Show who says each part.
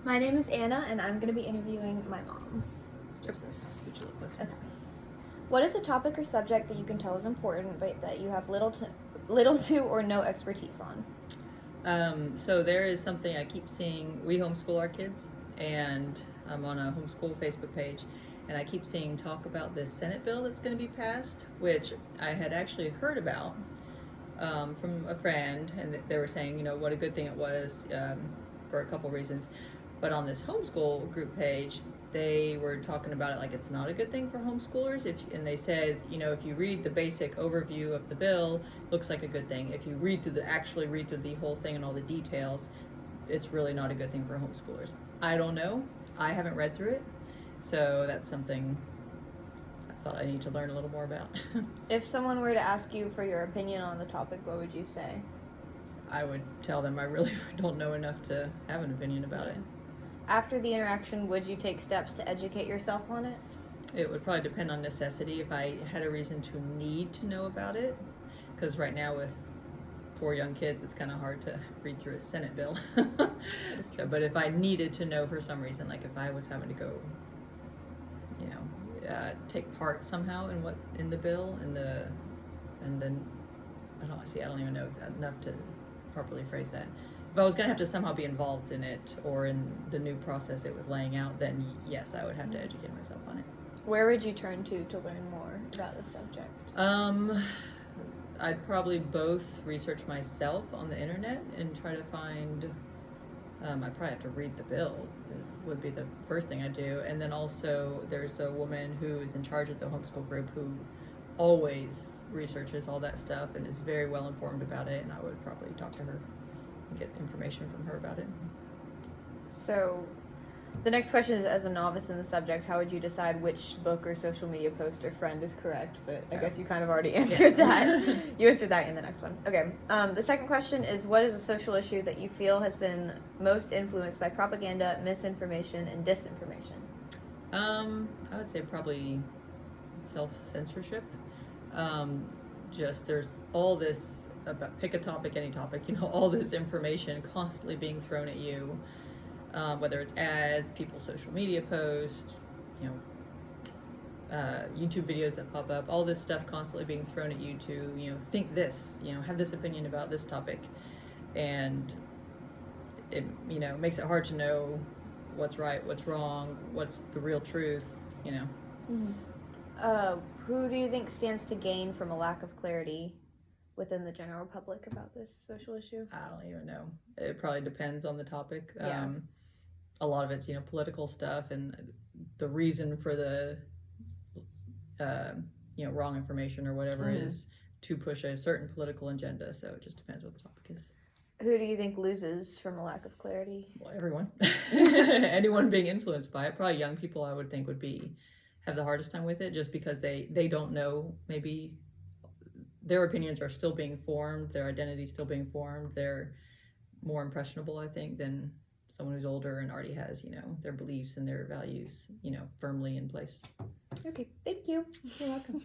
Speaker 1: My name is Anna, and I'm going to be interviewing my mom. Just this. Okay. What is a topic or subject that you can tell is important, but that you have little to or no expertise on?
Speaker 2: So there is something I keep seeing. We homeschool our kids, and I'm on a homeschool Facebook page, and I keep seeing talk about this Senate bill that's going to be passed, which I had actually heard about from a friend, and they were saying, what a good thing it was for a couple reasons. But on this homeschool group page, they were talking about it like it's not a good thing for homeschoolers. And they said, if you read the basic overview of the bill, it looks like a good thing. If you actually read through the whole thing and all the details, it's really not a good thing for homeschoolers. I don't know. I haven't read through it, so that's something I thought I need to learn a little more about.
Speaker 1: If someone were to ask you for your opinion on the topic, what would you say?
Speaker 2: I would tell them I really don't know enough to have an opinion about it.
Speaker 1: After the interaction, would you take steps to educate yourself on it?
Speaker 2: It would probably depend on necessity. If I had a reason to need to know about it, because right now with 4 young kids, it's kind of hard to read through a Senate bill. But if I needed to know for some reason, like if I was having to go, take part somehow in the bill and then I don't even know enough to properly phrase that. If I was going to have to somehow be involved in it or in the new process it was laying out, then yes, I would have to educate myself on it.
Speaker 1: Where would you turn to learn more about the subject?
Speaker 2: I'd probably both research myself on the internet and try to find, I'd probably have to read the bill, would be the first thing I do. And then also there's a woman who is in charge of the homeschool group who always researches all that stuff and is very well informed about it, and I would probably talk to her and get information from her about it.
Speaker 1: So the next question is, as a novice in the subject, how would you decide which book or social media post or friend is correct? But I guess you kind of already answered that. You answered that in the next one. Okay. The second question is, what is a social issue that you feel has been most influenced by propaganda, misinformation, and disinformation?
Speaker 2: I would say probably self-censorship. Just there's all this about pick a topic, any topic, all this information constantly being thrown at you, whether it's ads, people's social media posts, YouTube videos that pop up, all this stuff constantly being thrown at you to, think this, have this opinion about this topic. And it, makes it hard to know what's right, what's wrong, what's the real truth,
Speaker 1: Mm-hmm. Who do you think stands to gain from a lack of clarity within the general public about this social issue?
Speaker 2: I don't even know. It probably depends on the topic.
Speaker 1: Yeah.
Speaker 2: A lot of it's, political stuff, and the reason for the, wrong information or whatever is to push a certain political agenda. So it just depends what the topic is.
Speaker 1: Who do you think loses from a lack of clarity?
Speaker 2: Well, everyone. Anyone being influenced by it. Probably young people, I would think, have the hardest time with it, just because they don't know, maybe their opinions are still being formed, their identity is still being formed, they're more impressionable, I think, than someone who's older and already has, their beliefs and their values, firmly in place.
Speaker 1: Okay, thank you.
Speaker 2: You're welcome.